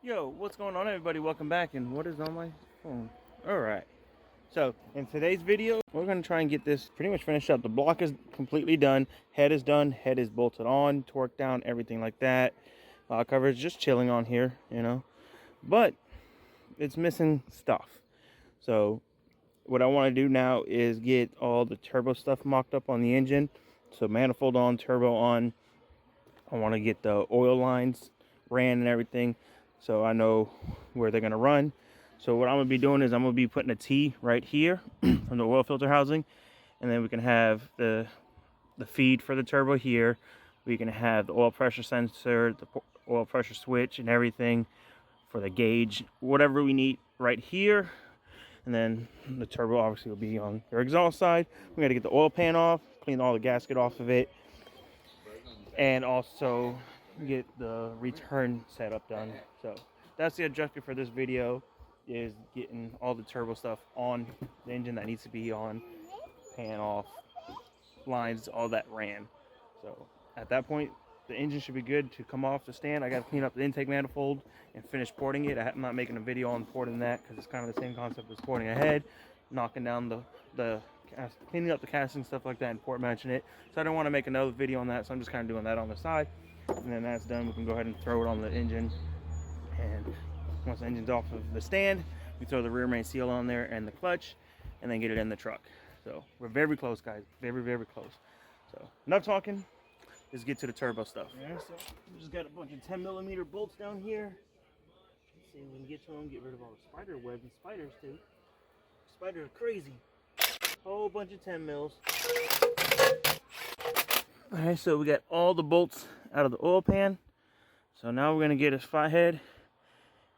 Yo, what's going on, everybody? Welcome back. And what is on my phone? Alright, so in today's video we're going to try and get this pretty much finished up. The block is completely done, head is done, head is bolted on, torqued down, everything like that. Cover is just chilling on here, you know, but it's missing stuff. So what I want to do now is get all the turbo stuff mocked up on the engine. So manifold on, turbo on. I want to get the oil lines ran and everything, so I know where they're going to run. So what I'm going to be doing is I'm going to be putting a T right here from the oil filter housing, and then we can have the feed for the turbo here. We can have the oil pressure sensor, the oil pressure switch, and everything for the gauge, whatever we need right here. And then the turbo obviously will be on your exhaust side. We got to get the oil pan off, clean all the gasket off of it, and also get the return setup done. So that's the objective for this video, is getting all the turbo stuff on the engine that needs to be on, pan off, lines, all that ran. So at that point the engine should be good to come off the stand. I got to clean up the intake manifold and finish porting it. I'm not making a video on porting that because it's kind of the same concept as porting a head, knocking down the cleaning up the casting, stuff like that, and port matching it. So I don't want to make another video on that, so I'm just kind of doing that on the side. And then that's done, we can go ahead and throw it on the engine. And once the engine's off of the stand, we throw the rear main seal on there and the clutch, and then get it in the truck. So we're very close, guys, very close. So enough talking, let's get to the turbo stuff. Yeah, so we just got a bunch of 10mm bolts down here. Let's see if we can get to them, get rid of all the spider webs and spiders too. Spiders are crazy. Whole bunch of 10 mils. Alright, so we got all the bolts out of the oil pan. So now we're going to get a flathead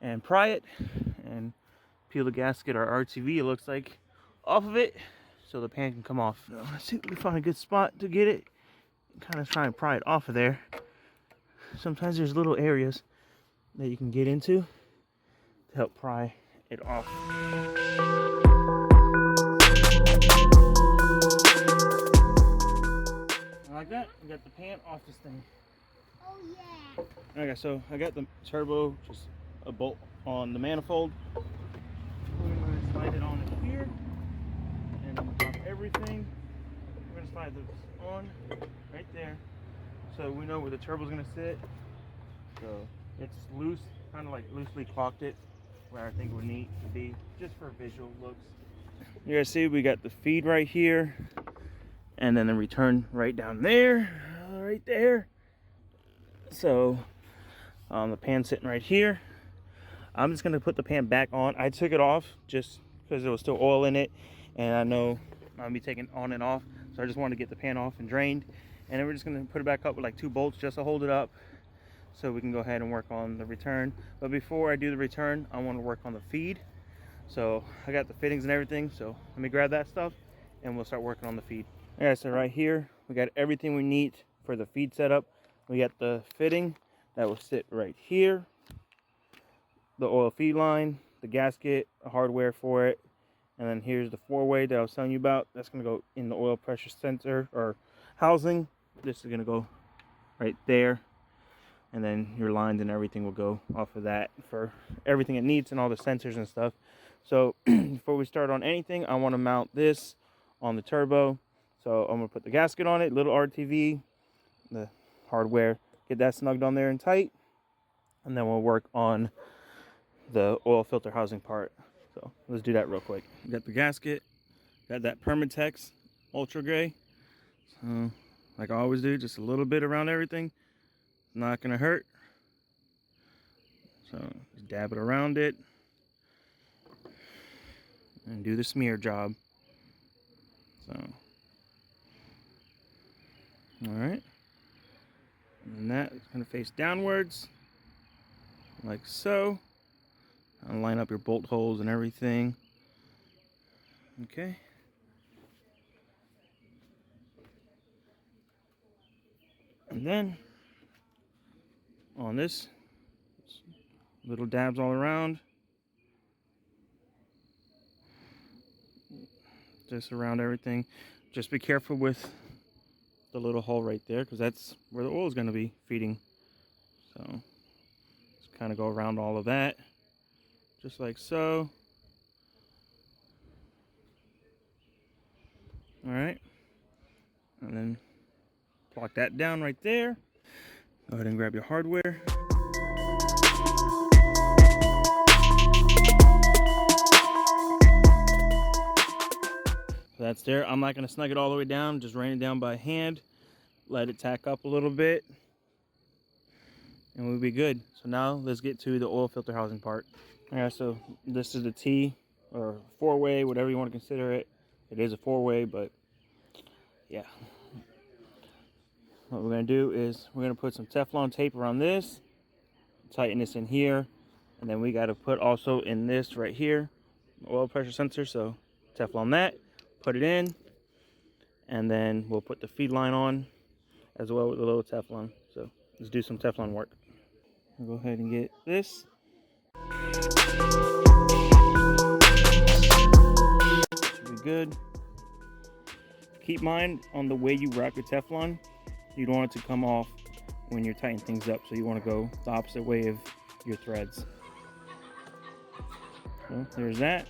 and pry it and peel the gasket, or RTV it looks like, off of it so the pan can come off. So let's see if we can find a good spot to get it. Kind of try and pry it off of there. Sometimes there's little areas that you can get into to help pry it off. Like that, we got the pan off this thing. Oh yeah. Okay, so I got the turbo, just a bolt on the manifold. We're going to slide it on here, and drop everything. We're going to slide this on right there, so we know where the turbo is going to sit. So it's loose, kind of like loosely clocked it where I think it would need to be, just for visual looks. You guys see we got the feed right here, and then the return right down there, right there. So the pan sitting right here. I'm just gonna put the pan back on. I took it off just because there was still oil in it, and I know I'll be taking on and off, so I just wanted to get the pan off and drained. And then we're just gonna put it back up with like 2 bolts just to hold it up, so we can go ahead and work on the return. But before I do the return, I want to work on the feed. So I got the fittings and everything, so let me grab that stuff and we'll start working on the feed. Alright, so right here we got everything we need for the feed setup. We got the fitting that will sit right here, the oil feed line, the gasket, the hardware for it, and then here's the 4-way that I was telling you about. That's going to go in the oil pressure sensor or housing. This is going to go right there, and then your lines and everything will go off of that for everything it needs and all the sensors and stuff. So before we start on anything, I want to mount this on the turbo. So I'm going to put the gasket on it, little RTV, the hardware, get that snugged on there and tight, and then we'll work on the oil filter housing part. So let's do that real quick. Got the gasket, got that Permatex Ultra Gray. So like I always do, just a little bit around everything. Not gonna hurt. So just dab it around it and do the smear job. So alright, and that is going to face downwards like so. I'll line up your bolt holes and everything. Okay, and then on this, little dabs all around, just around everything. Just be careful with the little hole right there, because that's where the oil is going to be feeding. So kind of go around all of that, just like so. All right, and then lock that down right there. Go ahead and grab your hardware. So that's there. I'm not going to snug it all the way down, just rain it down by hand, let it tack up a little bit, and we'll be good. So now let's get to the oil filter housing part. All right, so this is the T, or four-way, whatever you want to consider it. It is a four-way, but yeah. What we're going to do is we're going to put some Teflon tape around this, tighten this in here, and then we got to put also in this right here, oil pressure sensor, so Teflon that, put it in, and then we'll put the feed line on as well with a little Teflon. So let's do some Teflon work. I'll go ahead and get this. Should be good. Keep in mind on the way you wrap your Teflon, you don't want it to come off when you're tightening things up, so you want to go the opposite way of your threads. So there's that.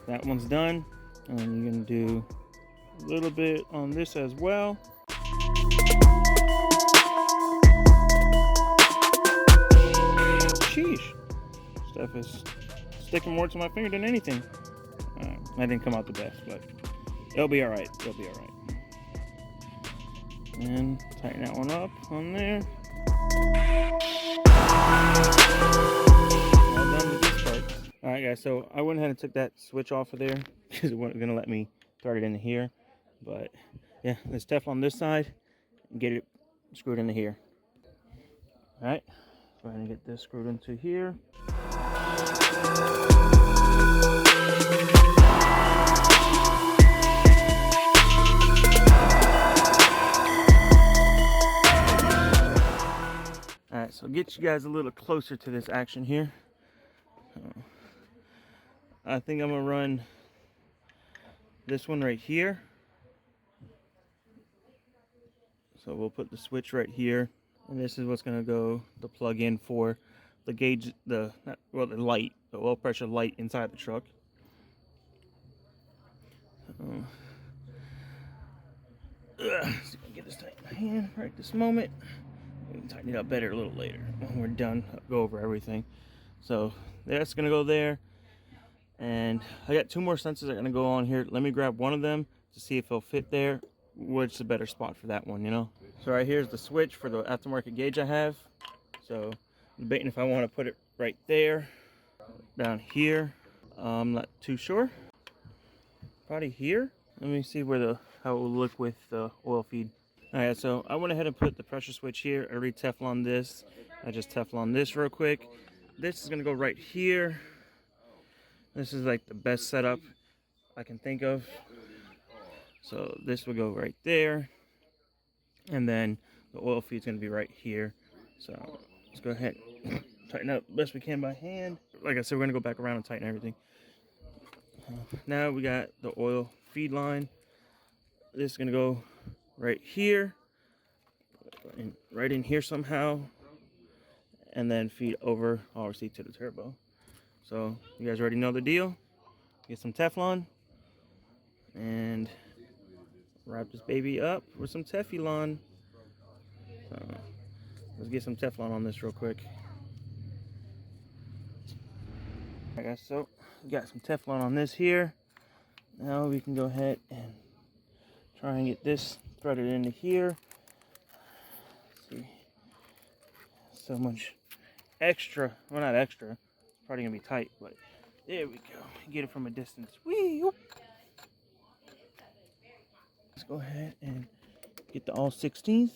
That one's done, and you're going to do a little bit on this as well. Sheesh, stuff is sticking more to my finger than anything. That didn't come out the best, but it'll be all right. It'll be all right. And tighten that one up on there. All done with this part. All right, guys. So I went ahead and took that switch off of there because it wasn't gonna let me thread it into here. But yeah, let's Teflon this side and get it screwed into here. All right. Go ahead and get this screwed into here. Alright, so get you guys a little closer to this action here. I think I'm going to run this one right here. So we'll put the switch right here. And this is what's going to go the plug in for the gauge, the light, the oil pressure light inside the truck. So get this tight in my hand right this moment. We can tighten it up better a little later when we're done. I'll go over everything. So that's gonna go there, and I got two more sensors that are gonna go on here. Let me grab one of them to see if it'll fit there. Which is a better spot for that one, you know? So right here's the switch for the aftermarket gauge I have. So I'm debating if I want to put it right there, down here. I'm not too sure. Probably here. Let me see where how it will look with the oil feed. Alright, so I went ahead and put the pressure switch here. I already Teflon this. I just Teflon this real quick. This is going to go right here. This is like the best setup I can think of. So this will go right there. And then the oil feed is going to be right here. So let's go ahead and tighten up best we can by hand. Like I said, we're going to go back around and tighten everything. Now we got the oil feed line. This is going to go right here, right in here somehow, and then feed over obviously to the turbo. So you guys already know the deal. Get some Teflon and wrap this baby up with some Teflon. So let's get some Teflon on this real quick. Alright guys, so we got some Teflon on this here. Now we can go ahead and try and get this threaded into here. Let's see, so much extra, well not extra, it's probably gonna be tight, but there we go. Get it from a distance. Whee! Let's go ahead and get the all 16th.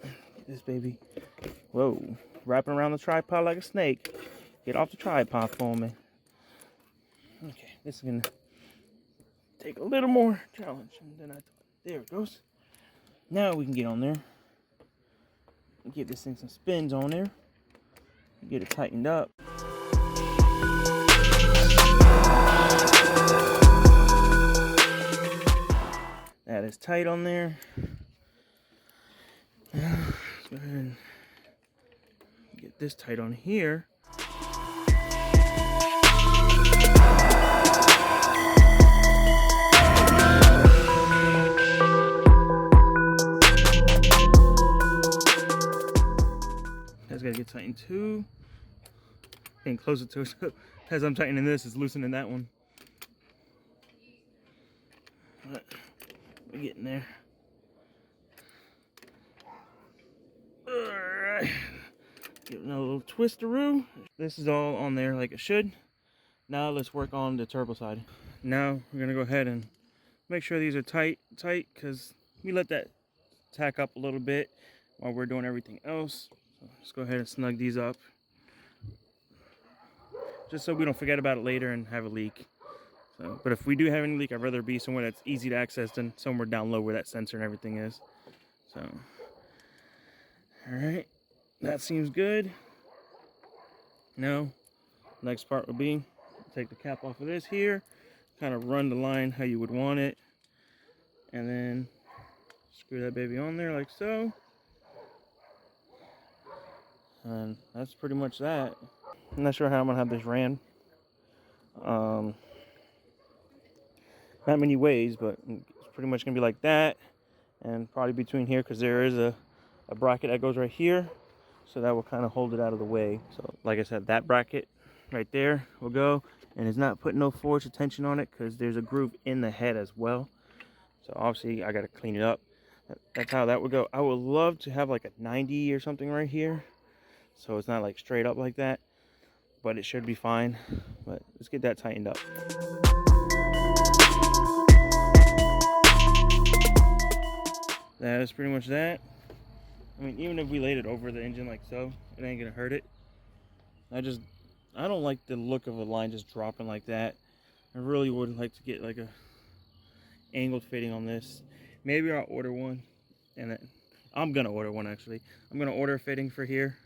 Get this baby, whoa, wrapping around the tripod like a snake. Get off the tripod for me. Okay, this is gonna take a little more challenge than I thought. There it goes. Now we can get on there. Give this thing some spins on there. Get it tightened up. That is tight on there. go ahead and get this tight on here. That's gotta get tightened too. Getting closer to it. So as I'm tightening this, it's loosening that one. But we're getting there. Alright. Giving a little twisteroo. This is all on there like it should. Now let's work on the turbo side. Now we're gonna go ahead and make sure these are tight, because we let that tack up a little bit while we're doing everything else. So let's go ahead and snug these up, just so we don't forget about it later and have a leak. So, but if we do have any leak, I'd rather be somewhere that's easy to access than somewhere down low where that sensor and everything is. So, all right, that seems good. Now, next part will be take the cap off of this here, kind of run the line how you would want it, and then screw that baby on there like so. And that's pretty much that. I'm not sure how I'm gonna have this ran. Not many ways, but it's pretty much gonna be like that, and probably between here, because there is a bracket that goes right here, so that will kind of hold it out of the way. So like I said, that bracket right there will go, and it's not putting no force attention on it because there's a groove in the head as well. So obviously I got to clean it up. That's how that would go. I would love to have like a 90 or something right here, so it's not like straight up like that, but it should be fine. But let's get that tightened up. That is pretty much that. I mean, even if we laid it over the engine like so, it ain't gonna hurt it. I don't like the look of a line just dropping like that. I really would like to get like a angled fitting on this. Maybe I'll order one, and I'm gonna order one actually. I'm gonna order a fitting for here,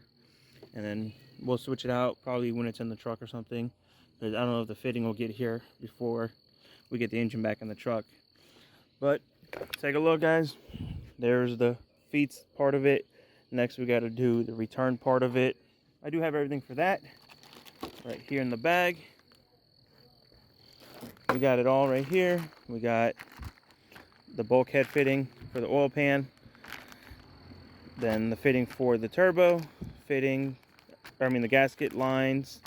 and then we'll switch it out probably when it's in the truck or something. Because I don't know if the fitting will get here before we get the engine back in the truck. But take a look, guys. There's the feet part of it. Next we got to do the return part of it. I do have everything for that right here in the bag. We got it all right here. We got the bulkhead fitting for the oil pan, then the fitting for the turbo fitting, the gasket lines,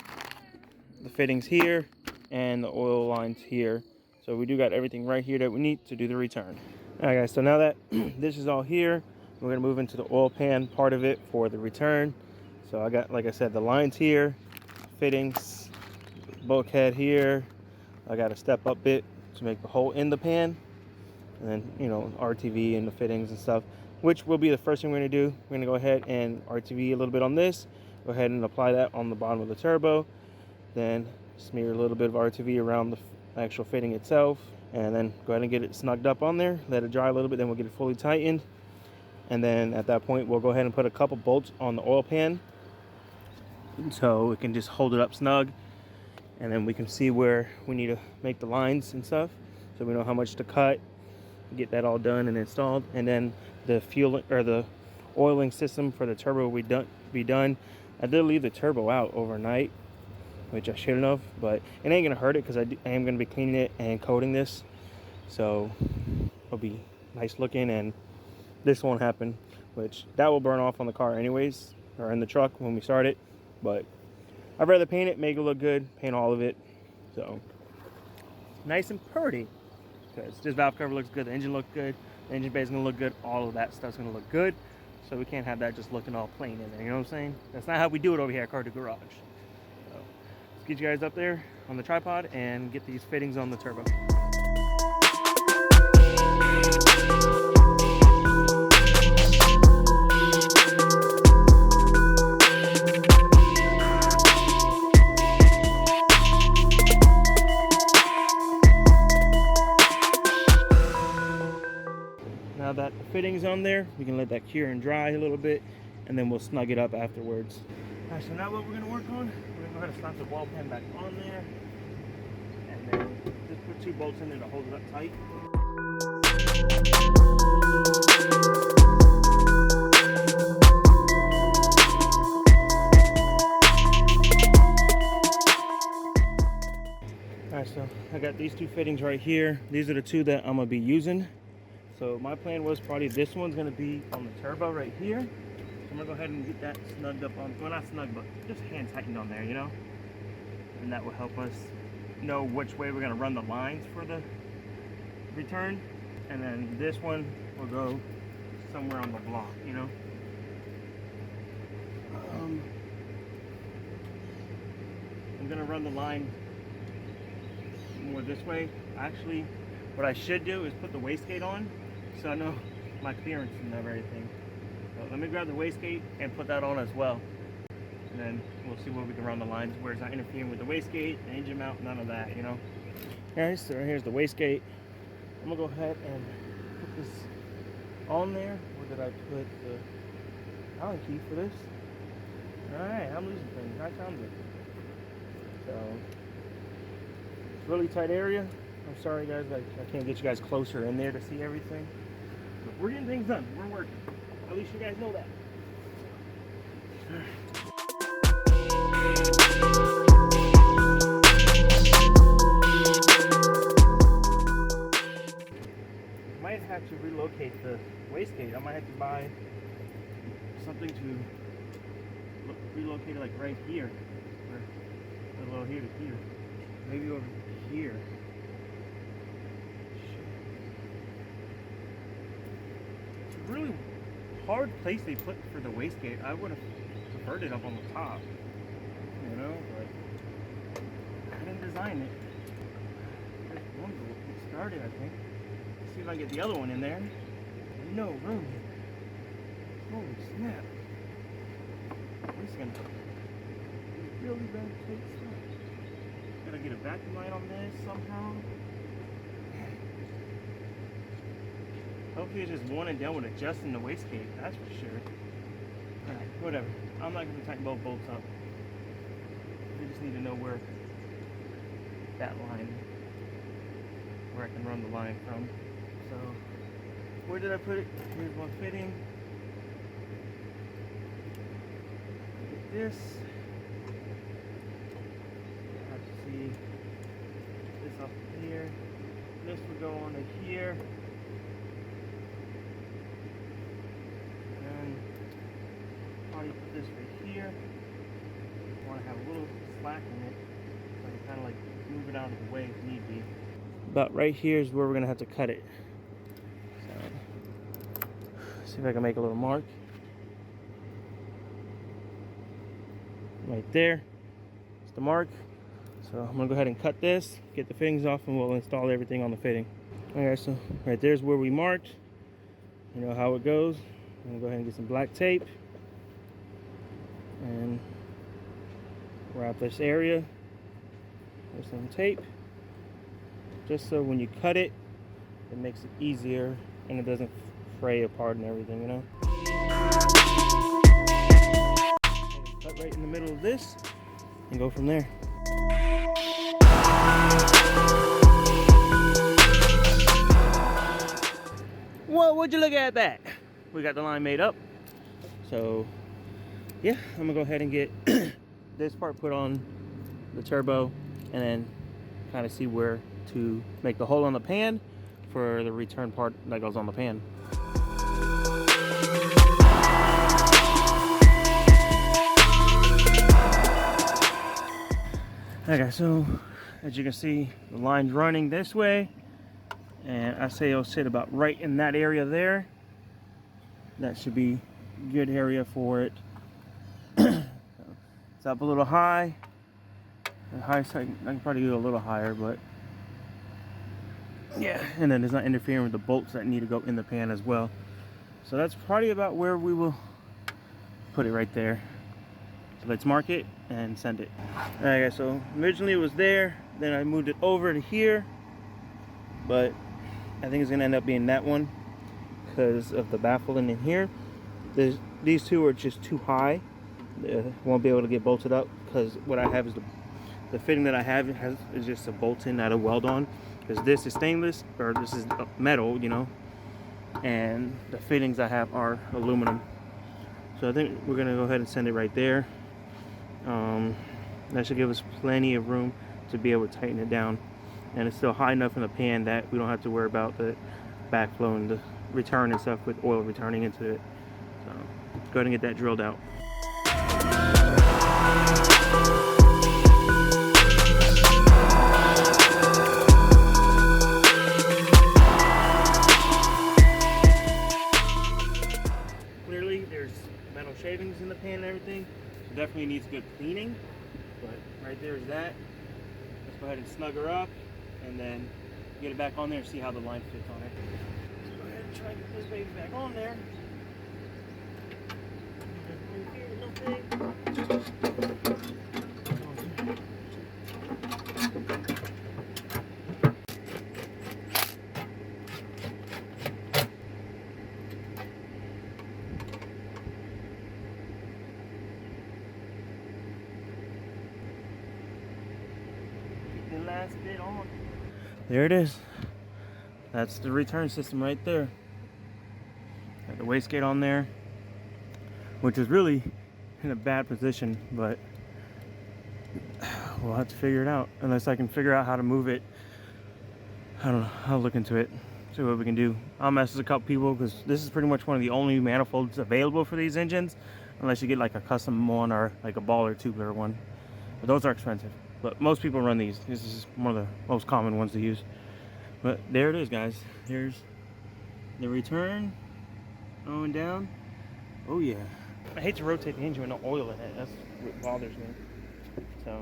the fittings here, and the oil lines here. So we do got everything right here that we need to do the return. Alright guys, so now that this is all here, we're going to move into the oil pan part of it for the return. So I got, like I said, the lines here, fittings, bulkhead here. I got a step up bit to make the hole in the pan, and then, you know, RTV and the fittings and stuff, which will be the first thing we're going to do. We're going to go ahead and RTV a little bit on this, go ahead and apply that on the bottom of the turbo, then smear a little bit of RTV around the actual fitting itself, and then go ahead and get it snugged up on there, let it dry a little bit, then we'll get it fully tightened. And then at that point we'll go ahead and put a couple bolts on the oil pan so we can just hold it up snug, and then we can see where we need to make the lines and stuff, so we know how much to cut, get that all done and installed. And then the fuel or the oiling system for the turbo will be done. I did leave the turbo out overnight, which I shouldn't have, but it ain't gonna hurt it because I am gonna be cleaning it and coating this, so it'll be nice looking, and this won't happen, which that will burn off on the car anyways, or in the truck when we start it. But I'd rather paint it, make it look good, paint all of it, so nice and pretty, because this valve cover looks good, the engine looks good, the engine bay is gonna look good, all of that stuff's gonna look good, so we can't have that just looking all plain in there, you know what I'm saying? That's not how we do it over here at Car to Garage. So let's get you guys up there on the tripod and get these fittings on the turbo. Now that the fitting's on there, we can let that cure and dry a little bit, and then we'll snug it up afterwards. Alright, so now what we're going to work on, we're going to go ahead and slap the ball pen back on there, and then just put 2 bolts in there to hold it up tight. I got these two fittings right here. These are the two that I'm gonna be using. So my plan was probably this one's gonna be on the turbo right here. So I'm gonna go ahead and get that snugged up on, well not snug, but just hand tightened on there, you know? And that will help us know which way we're gonna run the lines for the return. And then this one will go somewhere on the block, you know? I'm gonna run the line more this way. Actually, what I should do is put the wastegate on so I know my clearance and everything. So let me grab the wastegate and put that on as well. And then we'll see where we can run the lines where it's not interfering with the wastegate, the engine mount, none of that, you know? Alright, so here's the wastegate. I'm gonna go ahead and put this on there. Where did I put the Allen key for this? Alright, I'm losing things. I found it. So, it's a really tight area. I'm sorry guys, I can't get you guys closer in there to see everything. But we're getting things done. We're working. At least you guys know that. Might have to relocate the wastegate. I might have to buy something to relocate it like right here. Or a little here to here. Maybe over here. It's a really hard place they put for the wastegate. I would have preferred it up on the top. You know, but I didn't design it. There's one to get started, I think. Let's see if I can get the other one in there. No room here. Holy snap. This is gonna be really bad tight stuff. Gotta get a vacuum light on this somehow. Hopefully it's just one and done with adjusting the wastegate, that's for sure. Alright, whatever. I'm not gonna tighten both bolts up. We just need to know where that line, where I can run the line from. So, where did I put it? Here's one fitting. Get this. I have to see this up here. This would go on to here. And probably put this right here. I want to have a little slack in it, so I can kind of like move it out of the way if need be. About right here is where we're gonna have to cut it. So, see if I can make a little mark. Right there, it's the mark. So I'm gonna go ahead and cut this, get the fittings off, and we'll install everything on the fitting. Alright, so right there's where we marked. You know how it goes. I'm gonna go ahead and get some black tape and wrap this area with some tape, just so when you cut it, it makes it easier and it doesn't fray apart and everything, you know. Cut right in the middle of this and go from there. Well, would you look at that? We got the line made up. So yeah, I'm gonna go ahead and get this part put on the turbo and then kind of see where to make the hole on the pan for the return part that goes on the pan. Okay, so as you can see, the line's running this way, and I say it'll sit about right in that area there. That should be a good area for it. It's up a little high. The high side, I can probably go a little higher, but yeah, and then it's not interfering with the bolts that need to go in the pan as well. So that's probably about where we will put it right there. So let's mark it and send it. Alright guys, so originally it was there, then I moved it over to here, but I think it's gonna end up being that one because of the baffling in here. These two are just too high. Won't be able to get bolted up because what I have is the fitting that I have is just a bolt-in, not a weld on, because this is stainless, or this is metal, you know, and the fittings I have are aluminum. So I think we're gonna go ahead and send it right there. That should give us plenty of room to be able to tighten it down. and it's still high enough in the pan that we don't have to worry about the backflow and the return and stuff with oil returning into it. So go ahead and get that drilled out. Clearly there's metal shavings in the pan and everything, so definitely needs good cleaning. But right there's that. Let's go ahead and snug her up and then get it back on there and see how the line fits on it. Let's go ahead and try to get this baby back on there. The last bit on. There it is. That's the return system right there. Got the wastegate on there, which is really in a bad position, but we'll have to figure it out. Unless I can figure out how to move it. I don't know. I'll look into it, see what we can do. I'll message a couple people because this is pretty much one of the only manifolds available for these engines, unless you get like a custom one or like a ball or tubular one. But those are expensive. But most people run these. This is one of the most common ones to use. But there it is, guys. Here's the return going down. Oh yeah. I hate to rotate the engine with no oil in it. That's what bothers me. So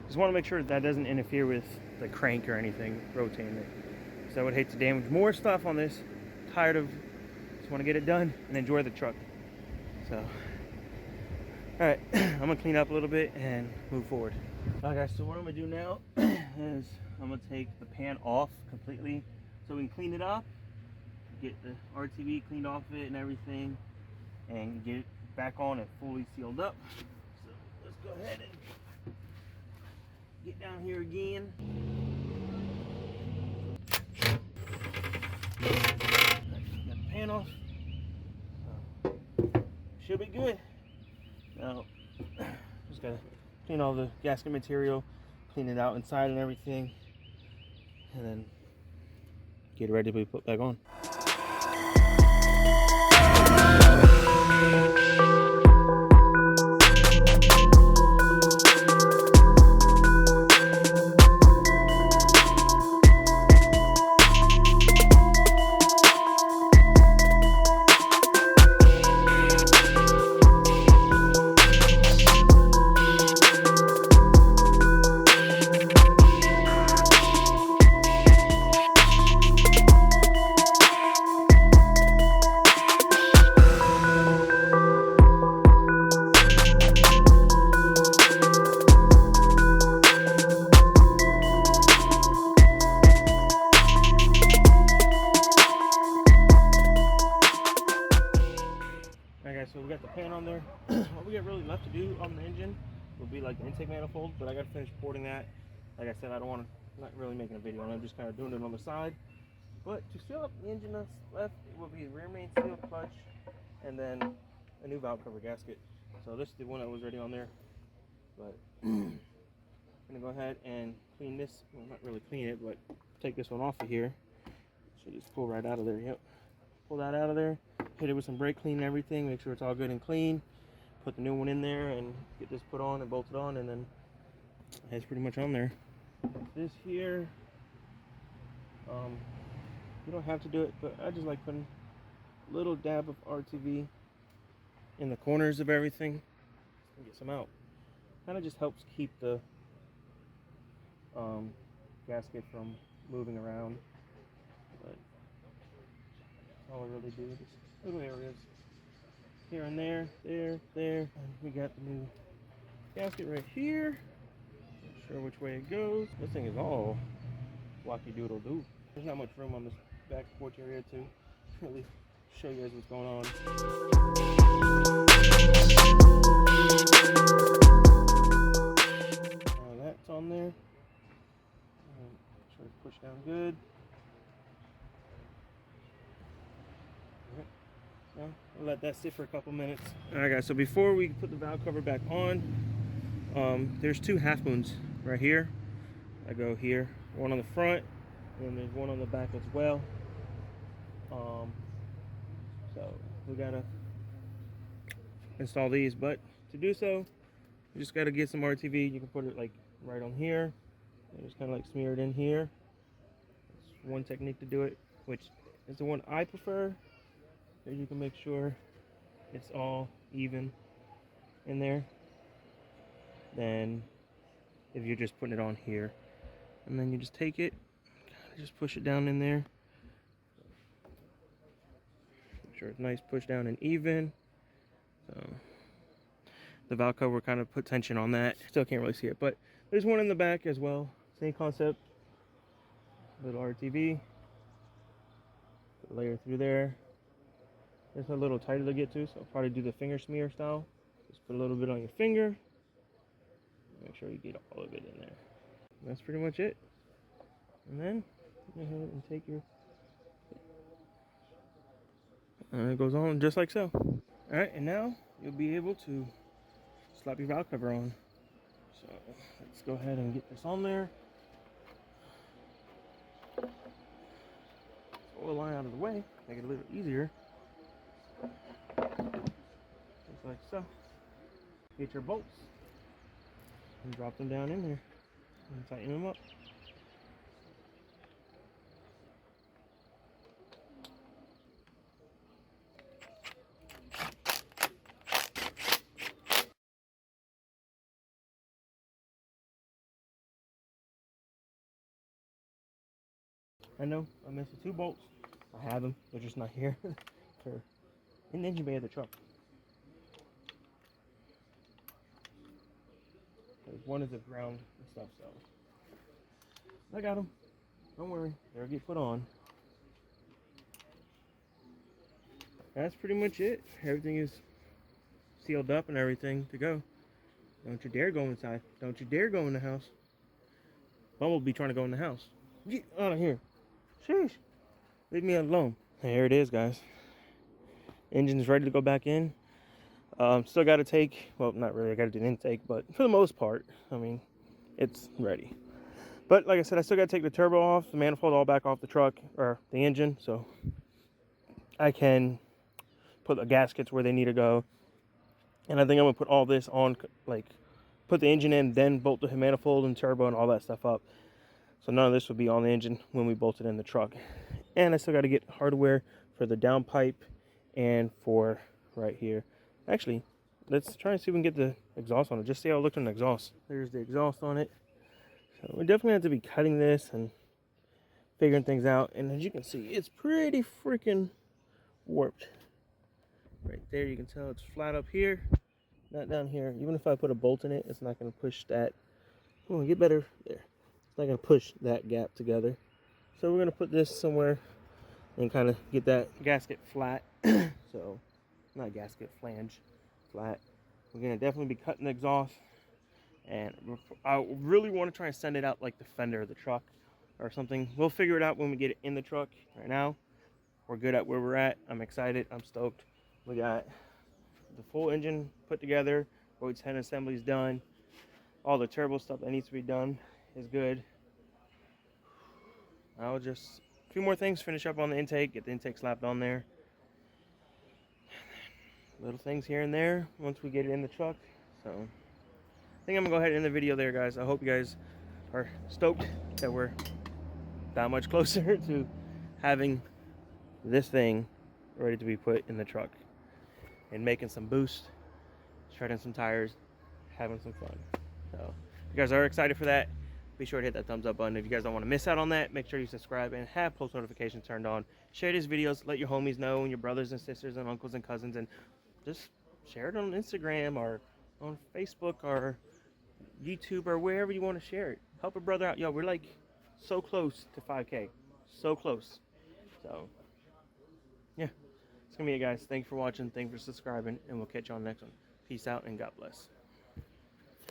just want to make sure that doesn't interfere with the crank or anything rotating it. So I would hate to damage more stuff on this. Tired of, just want to get it done and enjoy the truck. So alright, I'm gonna clean up a little bit and move forward. Alright guys, so what I'm gonna do now is I'm gonna take the pan off completely so we can clean it up, get the RTV cleaned off it and everything, and get it back on and fully sealed up. So let's go ahead and get down here again. Got the pan off. Should be good. Now, just gotta clean all the gasket material, clean it out inside and everything, and then get it ready to be put back on. So we got the pan on there. What we got really left to do on the engine will be like the intake manifold, but I got to finish porting that. Like I said, I don't want to, not really making a video on it, I'm just kind of doing it on the side. But to seal up the engine that's left, it will be rear main seal, clutch, and then a new valve cover gasket. So this is the one that was already on there. But I'm gonna go ahead and clean this, well not really clean it, but take this one off of here. Should just pull right out of there, yep. Pull that out of there, hit it with some brake clean and everything, make sure it's all good and clean. Put the new one in there and get this put on and bolted on, and then it's pretty much on there. This here, you don't have to do it, but I just like putting a little dab of RTV in the corners of everything and get some out. Kind of just helps keep the gasket from moving around. But that's all I really do, just little areas here and there, there, there. And we got the new gasket right here. Not sure which way it goes. This thing is all blocky doodle doo. There's not much room on this back porch area to really show you guys what's going on. Now that's on there. Try to push down good. Well, we'll let that sit for a couple minutes. Alright guys, so before we put the valve cover back on, there's two half moons right here. I go here, one on the front, and there's one on the back as well. So we gotta install these, but to do so, you just gotta get some RTV. You can put it like right on here, and just kind of like smear it in here. It's one technique to do it, which is the one I prefer. There you can make sure it's all even in there. Then if you're just putting it on here, and then you just take it, just push it down in there. Make sure it's nice, push down and even. So the valve cover kind of put tension on that. Still can't really see it, but there's one in the back as well. Same concept. Little RTV. Put a layer through there. It's a little tighter to get to, so I'll probably do the finger smear style. Just put a little bit on your finger. Make sure you get all of it in there. And that's pretty much it. And then go ahead and take your, and it goes on just like so. All right, and now you'll be able to slap your valve cover on. So let's go ahead and get this on there. Oil line out of the way, make it a little easier. Just like so. Get your bolts and drop them down in there and tighten them up. I know I missed the 2 bolts. I have them, they're just not here. They're in the engine bay of the truck. One is the ground and stuff, so I got them. Don't worry, they'll get put on. That's pretty much it. Everything is sealed up and everything to go. Don't you dare go inside. Don't you dare go in the house. Bumblebee trying to go in the house. Get out of here. Sheesh. Leave me alone. Here it is, guys. Engine's ready to go back in. Still got to take, well, not really, I got to do an intake, but for the most part, I mean, it's ready. But like I said, I still got to take the turbo off, the manifold all back off the truck, or the engine, so I can put the gaskets where they need to go. And I think I'm going to put all this on, like, put the engine in, then bolt the manifold and turbo and all that stuff up. So none of this will be on the engine when we bolt it in the truck. And I still got to get hardware for the downpipe and for right here. Actually, let's try and see if we can get the exhaust on it. Just see how it looks on the exhaust. There's the exhaust on it. So we definitely have to be cutting this and figuring things out. And as you can see, it's pretty freaking warped. Right there, you can tell it's flat up here, not down here. Even if I put a bolt in it, it's not going to push that. Oh, get better there. It's not going to push that gap together. So we're going to put this somewhere and kind of get that gasket flat. So, not gasket, flange flat. We're going to definitely be cutting the exhaust. And I really want to try and send it out like the fender of the truck or something. We'll figure it out when we get it in the truck. Right now, we're good at where we're at. I'm excited. I'm stoked. We got the full engine put together. Both 10 assemblies done. All the turbo stuff that needs to be done is good. I'll just a few more things, finish up on the intake, get the intake slapped on there. Little things here and there once we get it in the truck. So I think I'm gonna go ahead and end the video there, guys. I hope you guys are stoked that we're that much closer to having this thing ready to be put in the truck and making some boost, shredding some tires, having some fun. So if you guys are excited for that, be sure to hit that thumbs up button. If you guys don't want to miss out on that, make sure you subscribe and have post notifications turned on. Share these videos, let your homies know, and your brothers and sisters and uncles and cousins, and just share it on Instagram or on Facebook or YouTube or wherever you want to share it. Help a brother out. Yo, we're like so close to 5K. So close. So, yeah. It's going to be it, guys. Thanks for watching. Thanks for subscribing. And we'll catch you on the next one. Peace out and God bless.